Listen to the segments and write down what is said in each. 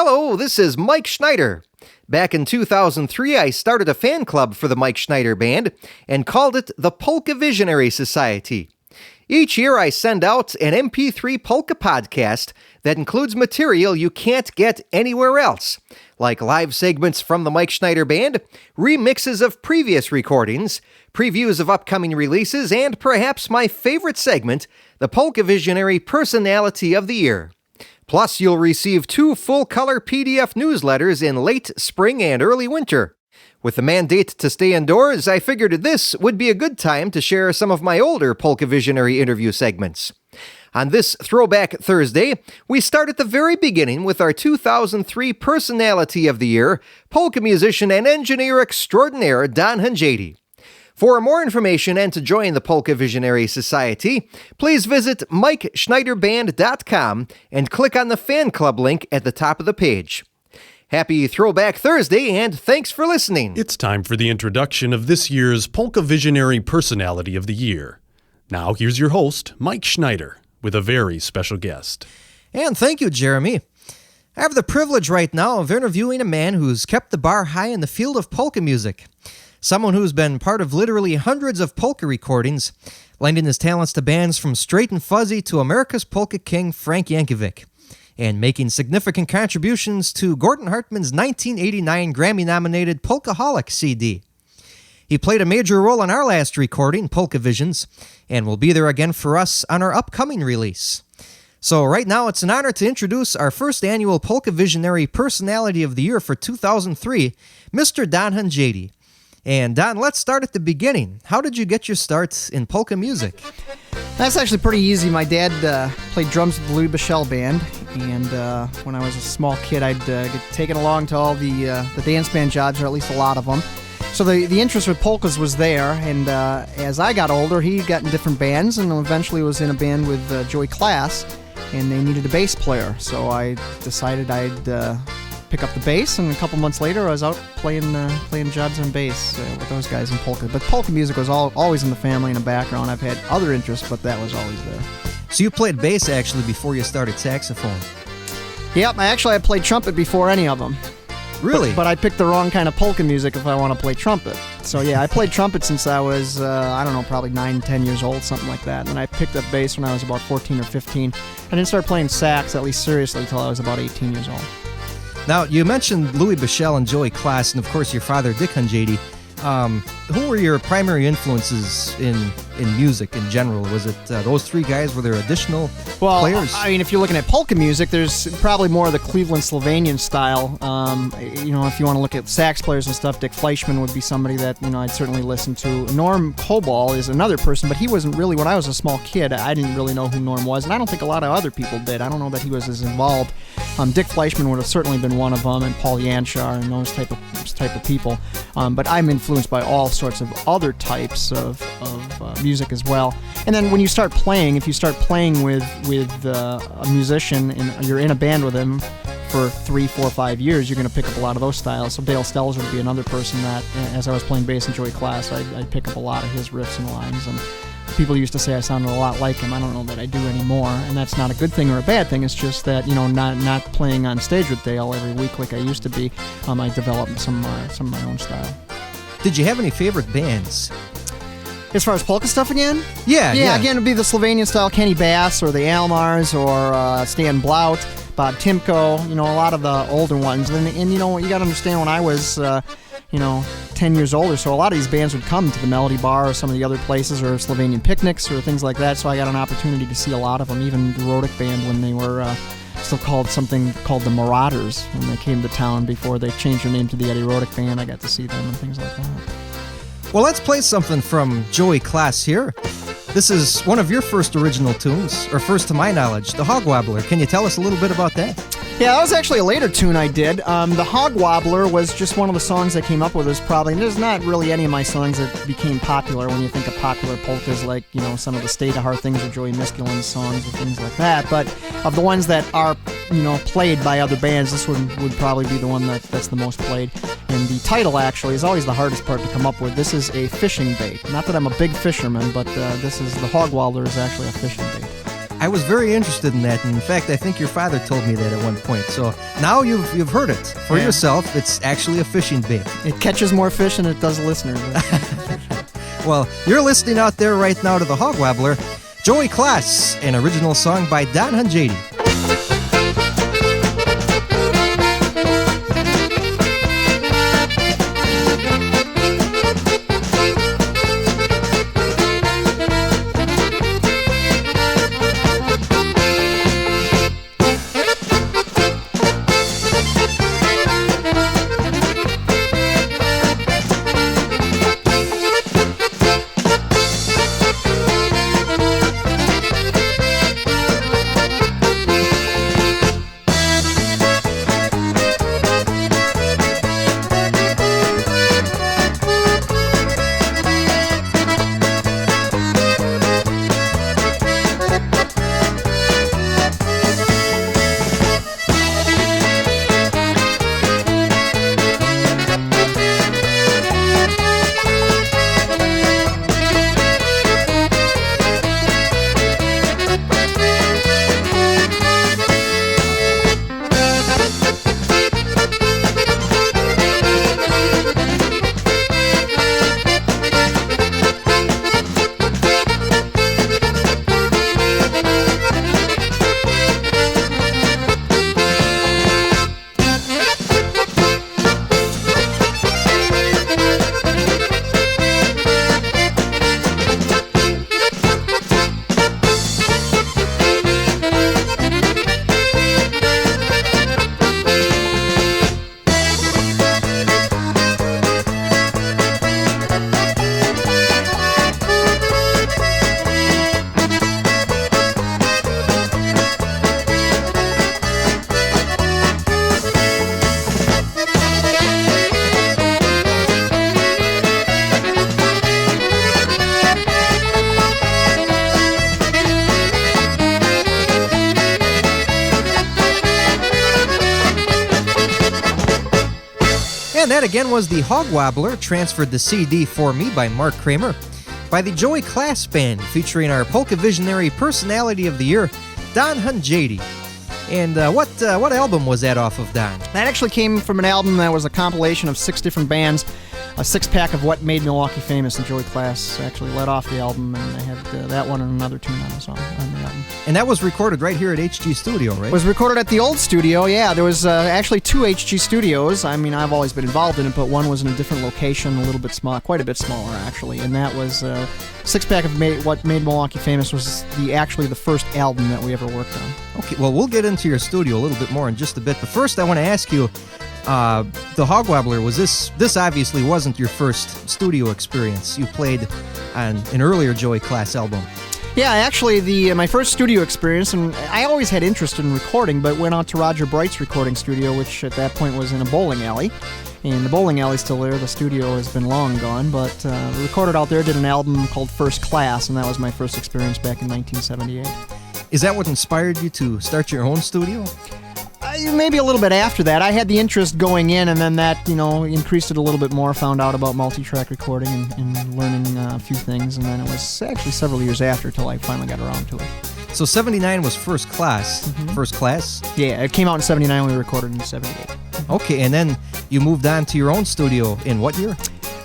Hello, this is Mike Schneider. Back in 2003, I started a fan club for the Mike Schneider Band and called it the Polka Visionary Society. Each year, I send out an MP3 polka podcast that includes material you can't get anywhere else, like live segments from the Mike Schneider Band, remixes of previous recordings, previews of upcoming releases, and perhaps my favorite segment, the Polka Visionary Personality of the Year. Plus, you'll receive 2 full-color PDF newsletters in late spring and early winter. With the mandate to stay indoors, I figured this would be a good time to share some of my older Polka Visionary interview segments. On this Throwback Thursday, we start at the very beginning with our 2003 Personality of the Year, polka musician and engineer extraordinaire Don Hunjadi. For more information and to join the Polka Visionary Society, please visit MikeSchneiderBand.com and click on the fan club link at the top of the page. Happy Throwback Thursday, and thanks for listening. It's time for the introduction of this year's Polka Visionary Personality of the Year. Now, here's your host, Mike Schneider, with a very special guest. And thank you, Jeremy. I have the privilege right now of interviewing a man who's kept the bar high in the field of polka music. Someone who's been part of literally hundreds of polka recordings, lending his talents to bands from Straight and Fuzzy to America's Polka King Frank Yankovic, and making significant contributions to Gordon Hartman's 1989 Grammy-nominated Polkaholic CD. He played a major role on our last recording, Polka Visions, and will be there again for us on our upcoming release. So right now, it's an honor to introduce our first annual Polka Visionary Personality of the Year for 2003, Mr. Don Hunjadi. And Don, let's start at the beginning. How did you get your start in polka music? That's actually pretty easy. My dad played drums with the Louis Bichelle Band, and when I was a small kid, I'd get taken along to all the dance band jobs, or at least a lot of them. So the interest with polkas was there, and as I got older, he got in different bands, and eventually was in a band with Joey Class, and they needed a bass player. So I decided I'd pick up the bass, and a couple months later, I was out playing jobs on bass with those guys in polka. But polka music was always in the family, in the background. I've had other interests, but that was always there. So you played bass, actually, before you started saxophone? Yep, I played trumpet before any of them. Really? But I picked the wrong kind of polka music if I want to play trumpet. So yeah, I played trumpet since I was, probably 9, 10 years old, something like that. And then I picked up bass when I was about 14 or 15. I didn't start playing sax, at least seriously, until I was about 18 years old. Now, you mentioned Louis Bichelle and Joey Class, and of course your father, Dick Hunjadi. Who were your primary influences in music in general? Was it those 3 guys? Were there additional players? I mean, if you're looking at polka music, there's probably more of the Cleveland Slovenian style. If you want to look at sax players and stuff, Dick Fleischman would be somebody that I'd certainly listen to. Norm Kobal is another person, but he wasn't really, when I was a small kid, I didn't really know who Norm was, and I don't think a lot of other people did. I don't know that he was as involved. Dick Fleischman would have certainly been one of them, and Paul Yanchar and those type of people. But I'm influenced by all sorts of other types of music as well. And then when you start playing, if you start playing with a musician and you're in a band with him for 3, 4, 5 years, you're going to pick up a lot of those styles. So Dale Stelzer would be another person that, as I was playing bass in Joey Class, I'd pick up a lot of his riffs and lines. And people used to say I sounded a lot like him. I don't know that I do anymore, and that's not a good thing or a bad thing. It's just that not playing on stage with Dale every week like I used to be. I developed some of my own style. Did you have any favorite bands? As far as polka stuff again? Yeah. Again, it'd be the Slovenian style, Kenny Bass or the Almars or Stan Blaut, Bob Timko, a lot of the older ones. And you got to understand, when I was 10 years old or so, a lot of these bands would come to the Melody Bar or some of the other places, or Slovenian picnics or things like that. So I got an opportunity to see a lot of them, even the Rodic Band when they were still called something called the Marauders when they came to town before they changed their name to the Eddie Rodic Band. I got to see them and things like that. Well, let's play something from Joey Class here. This is one of your first original tunes, or first to my knowledge, the Hog Wobbler. Can you tell us a little bit about that? Yeah, that was actually a later tune I did. The Hog Wobbler was just one of the songs I came up with. And there's not really any of my songs that became popular when you think of popular polkas, like, some of the State of Heart things or Joey Miskulin's songs or things like that. But of the ones that are, played by other bands, this one would probably be the one that's the most played. And the title, actually, is always the hardest part to come up with. This is a fishing bait. Not that I'm a big fisherman, but the Hog Wobbler is actually a fishing bait. I was very interested in that. And in fact, I think your father told me that at one point. So now you've heard it for yourself. It's actually a fishing bait. It catches more fish than it does listeners. Well, you're listening out there right now to the Hog Wobbler, Joey Class, an original song by Don Hunjadi. And that again was the Hog Wobbler, transferred to CD for me by Mark Kramer, by the Joey Class Band, featuring our Polka Visionary Personality of the Year, Don Hunjadi. And what album was that off of, Don? That actually came from an album that was a compilation of 6 different bands, a 6-pack of What Made Milwaukee Famous, and Joey Class actually led off the album, and they had that one and another tune on the song on the album. And that was recorded right here at HG Studio, right? It was recorded at the old studio, yeah. There was actually 2 HG studios. I mean, I've always been involved in it, but one was in a different location, a little bit small, quite a bit smaller, actually. And that was 6-pack of What Made Milwaukee Famous was actually the first album that we ever worked on. Okay, well, we'll get into your studio a little bit more in just a bit. But first, I want to ask you, the Hog Wobbler, was this obviously wasn't your first studio experience. You played on an earlier Joey Class album. Yeah, actually, my first studio experience, and I always had interest in recording, but went out to Roger Bright's recording studio, which at that point was in a bowling alley. And the bowling alley's still there. The studio has been long gone, but we recorded out there, did an album called First Class, and that was my first experience back in 1978. Is that what inspired you to start your own studio? Maybe a little bit after that. I had the interest going in, and then that, increased it a little bit more, found out about multi-track recording and learning a few things, and then it was actually several years after till I finally got around to it. So 79 was First Class. Mm-hmm. First Class? Yeah, it came out in 79, we recorded in 78. Okay, and then you moved on to your own studio in what year?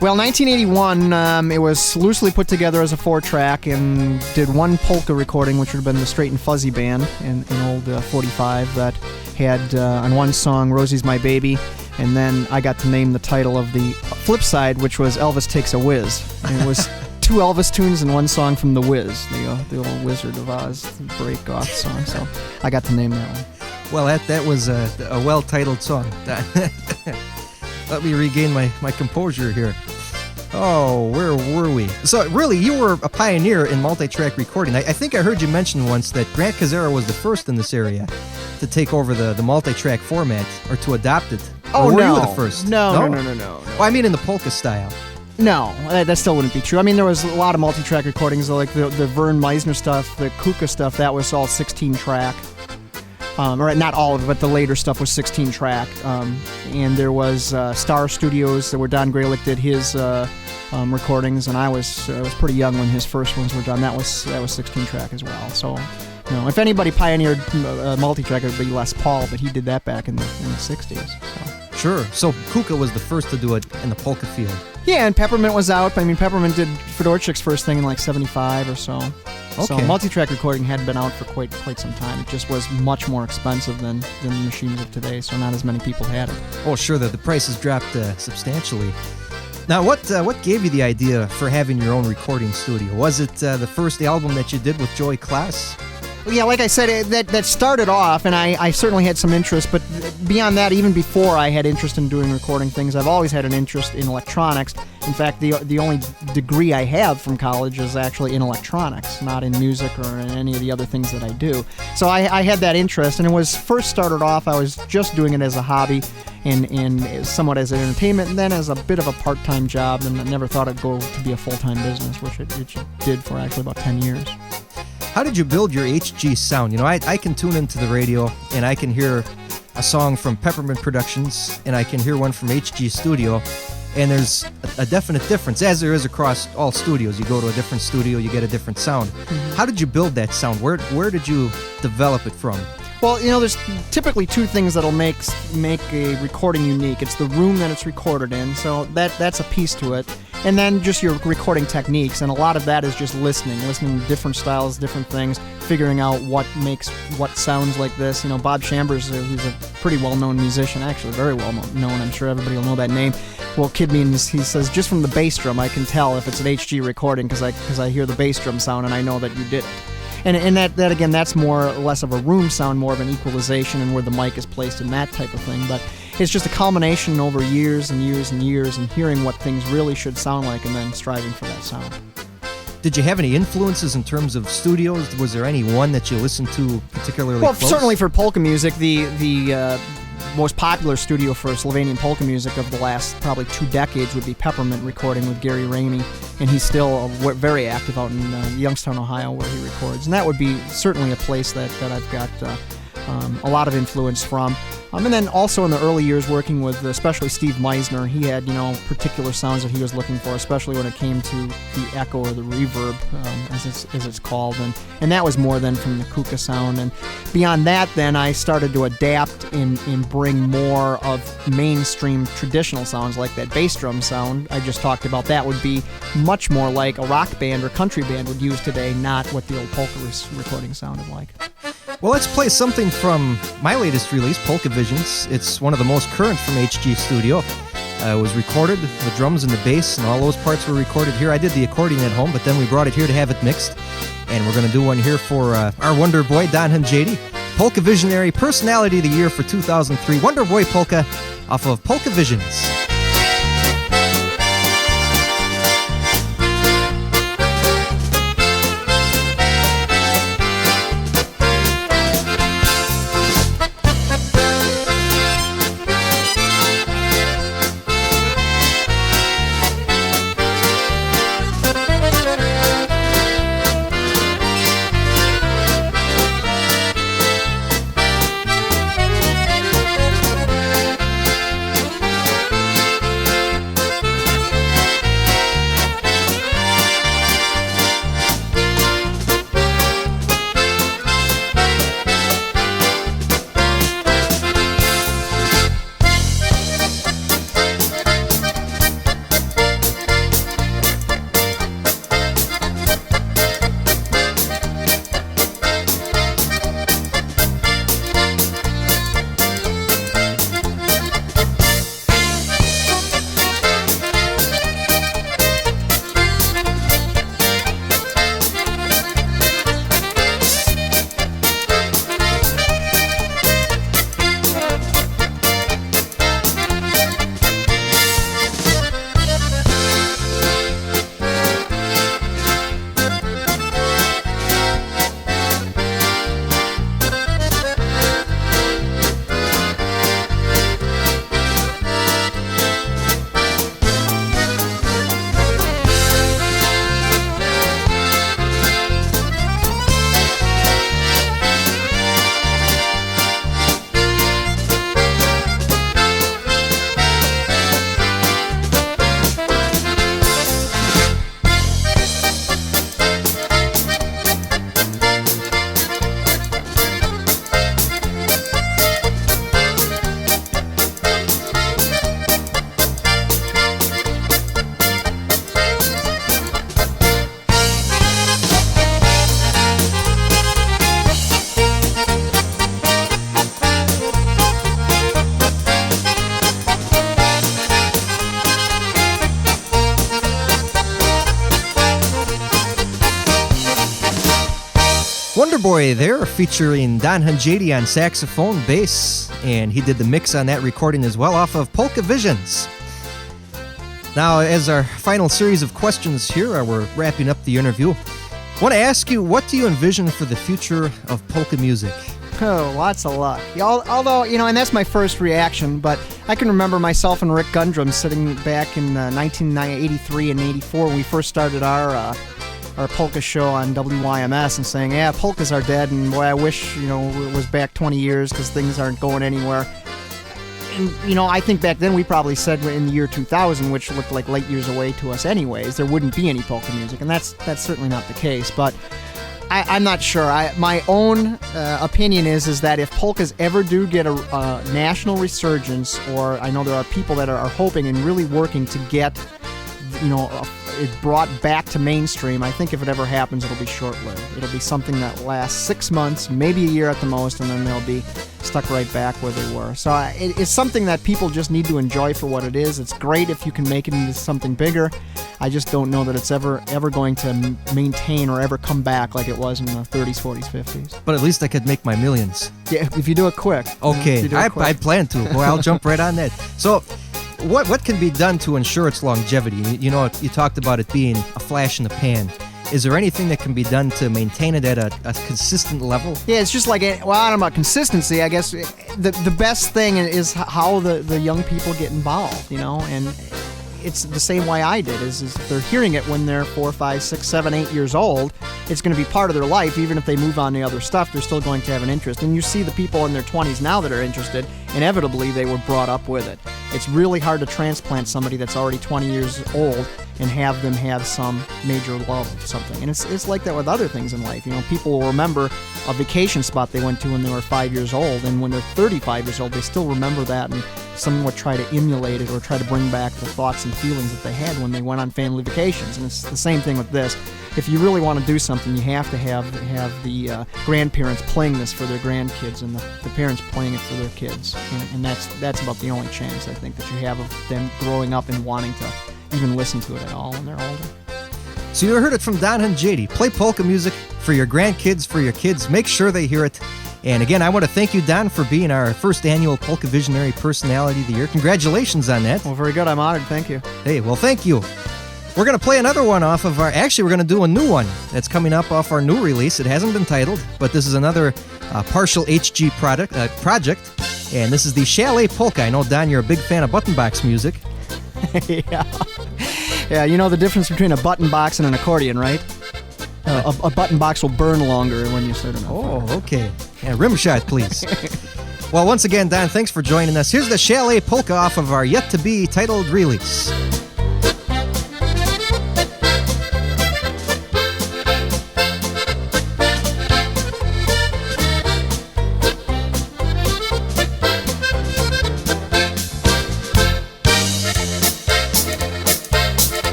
Well, 1981, it was loosely put together as a 4-track and did one polka recording, which would have been the Straight and Fuzzy Band, an old 45 that had on one song, Rosie's My Baby, and then I got to name the title of the flip side, which was Elvis Takes a Whiz. And it was 2 Elvis tunes and one song from The Wiz, the old Wizard of Oz break-off song, so I got to name that one. Well, that was a well-titled song. Let me regain my composure here. Oh, where were we? So, really, you were a pioneer in multi-track recording. I think I heard you mention once that Grant Kazera was the first in this area to take over the multi-track format, or to adopt it. Oh, or were no. you the first? No. Well, I mean in the polka style. No, that still wouldn't be true. I mean, there was a lot of multi-track recordings, like the Vern Meisner stuff, the Kuka stuff, that was all 16-track. Or not all of it, but the later stuff was 16-track. And there was Star Studios, where Don Graylick did his recordings, and I was pretty young when his first ones were done. That was 16-track as well. So No, if anybody pioneered multi-track, it would be Les Paul, but he did that back in the 60s. So. Sure. So Kuka was the first to do it in the polka field. Yeah, and Peppermint was out. I mean, Peppermint did Fedorchik's first thing in like 75 or so. So Okay. multi-track recording had been out for quite some time. It just was much more expensive than the machines of today, so not as many people had it. Oh, sure. The prices dropped substantially. Now, what gave you the idea for having your own recording studio? Was it the first album that you did with Joey Klaas? Well, yeah, like I said, that started off, and I certainly had some interest, but beyond that, even before I had interest in doing recording things, I've always had an interest in electronics. In fact, the only degree I have from college is actually in electronics, not in music or in any of the other things that I do. So I had that interest, and it was first started off, I was just doing it as a hobby and somewhat as an entertainment, and then as a bit of a part-time job, and I never thought it'd go to be a full-time business, which it did for actually about 10 years. How did you build your HG sound? You know, I can tune into the radio and I can hear a song from Peppermint Productions and I can hear one from HG Studio, and there's a definite difference, as there is across all studios. You go to a different studio, you get a different sound. Mm-hmm. How did you build that sound? Where did you develop it from? Well, you know, there's typically two things that'll make a recording unique. It's the room that it's recorded in, so that's a piece to it. And then just your recording techniques, and a lot of that is just listening to different styles, different things, figuring out what sounds like this. You know, Bob Chambers, who's a pretty well-known musician, actually very well-known, I'm sure everybody will know that name, will kid me, and he says, just from the bass drum, I can tell if it's an HG recording because I hear the bass drum sound and I know that you did it. And that again, that's more or less of a room sound, more of an equalization and where the mic is placed and that type of thing. But it's just a culmination over years and years and years and hearing what things really should sound like and then striving for that sound. Did you have any influences in terms of studios? Was there any one that you listened to particularly Well, close? certainly for polka music, the most popular studio for Slovenian polka music of the last probably 2 decades would be Peppermint recording with Gary Ramey, and he's still very active out in Youngstown, Ohio, where he records. And that would be certainly a place that I've got a lot of influence from. And then also in the early years working with especially Steve Meisner, he had, particular sounds that he was looking for, especially when it came to the echo or the reverb, as it's called. And that was more than from the Kuka sound. And beyond that, then I started to adapt and bring more of mainstream traditional sounds like that bass drum sound I just talked about. That would be much more like a rock band or country band would use today, not what the old polka recording sounded like. Well, let's play something from my latest release, Polka Visions. It's one of the most current from HG Studio. It was recorded, the drums and the bass and all those parts were recorded here. I did the accordion at home, but then we brought it here to have it mixed. And we're going to do one here for our Wonder Boy, Don Hunjadi. Polka Visionary Personality of the Year for 2003, Wonder Boy Polka, off of Polka Visions. Boy there, featuring Don Hunjadi on saxophone, bass, and he did the mix on that recording as well off of Polka Visions. Now, as our final series of questions here, we're wrapping up the interview. I want to ask you, what do you envision for the future of polka music? Oh, lots of luck. Although, and that's my first reaction, but I can remember myself and Rick Gundrum sitting back in 1983 and 84 when we first started our polka show on WYMS and saying, yeah, polkas are dead, and boy, I wish, it was back 20 years because things aren't going anywhere. And, I think back then we probably said in the year 2000, which looked like light years away to us anyways, there wouldn't be any polka music, and that's certainly not the case. But I'm not sure. My own opinion is that if polkas ever do get a national resurgence, or I know there are people that are hoping and really working to get, it brought back to mainstream, I think if it ever happens, it'll be short-lived. It'll be something that lasts 6 months, maybe a year at the most, and then they'll be stuck right back where they were. So it's something that people just need to enjoy for what it is. It's great if you can make it into something bigger. I just don't know that it's ever going to maintain or ever come back like it was in the 30s, 40s, 50s. But at least I could make my millions. Yeah, if you do it quick. Okay, I plan to. Boy, I'll jump right on that. So, what can be done to ensure its longevity? You talked about it being a flash in the pan. Is there anything that can be done to maintain it at a consistent level? Yeah, it's just like, I don't know about consistency. I guess the best thing is how the young people get involved, and it's the same way I did, is if they're hearing it when they're 4, 5, 6, 7, 8 years old, it's going to be part of their life. Even if they move on to other stuff, they're still going to have an interest. And you see the people in their 20s now that are interested, inevitably they were brought up with it. It's really hard to transplant somebody that's already 20 years old and have them have some major love of something. And it's like that with other things in life. People will remember a vacation spot they went to when they were 5 years old, and when they're 35 years old, they still remember that and somewhat try to emulate it or try to bring back the thoughts and feelings that they had when they went on family vacations. And it's the same thing with this. If you really want to do something, you have to have the grandparents playing this for their grandkids and the parents playing it for their kids. And that's about the only chance, I think, that you have of them growing up and wanting to even listen to it at all when they're older. So you heard it from Don Hunjadi. Play polka music for your grandkids, for your kids. Make sure they hear it. And again, I want to thank you, Don, for being our first annual Polka Visionary Personality of the Year. Congratulations on that. Well, very good. I'm honored. Thank you. Hey, well, thank you. We're going to play another one off of we're going to do a new one that's coming up off our new release. It hasn't been titled, but this is another partial HG project. And this is the Chalet Polka. I know, Don, you're a big fan of button box music. Yeah. Yeah, you know the difference between a button box and an accordion, right? A button box will burn longer when you set it up. Oh, okay. Yeah, rim shot, please. Well, once again, Don, thanks for joining us. Here's the Chalet Polka off of our yet-to-be titled release.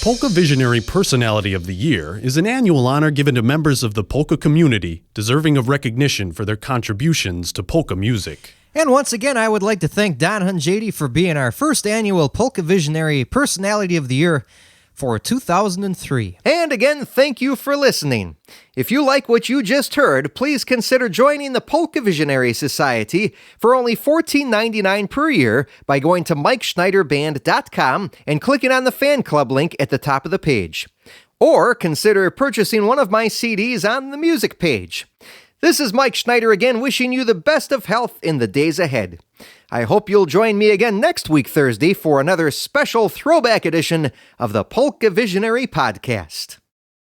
Polka Visionary Personality of the Year is an annual honor given to members of the polka community deserving of recognition for their contributions to polka music. And once again, I would like to thank Don Hunjadi for being our first annual Polka Visionary Personality of the Year for 2003. And again, thank you for listening. If you like what you just heard, please consider joining the Polka Visionary Society for only $14.99 per year by going to MikeSchneiderBand.com and clicking on the fan club link at the top of the page. Or consider purchasing one of my CDs on the music page. This is Mike Schneider again, wishing you the best of health in the days ahead. I hope you'll join me again next week, Thursday, for another special throwback edition of the Polka Visionary Podcast.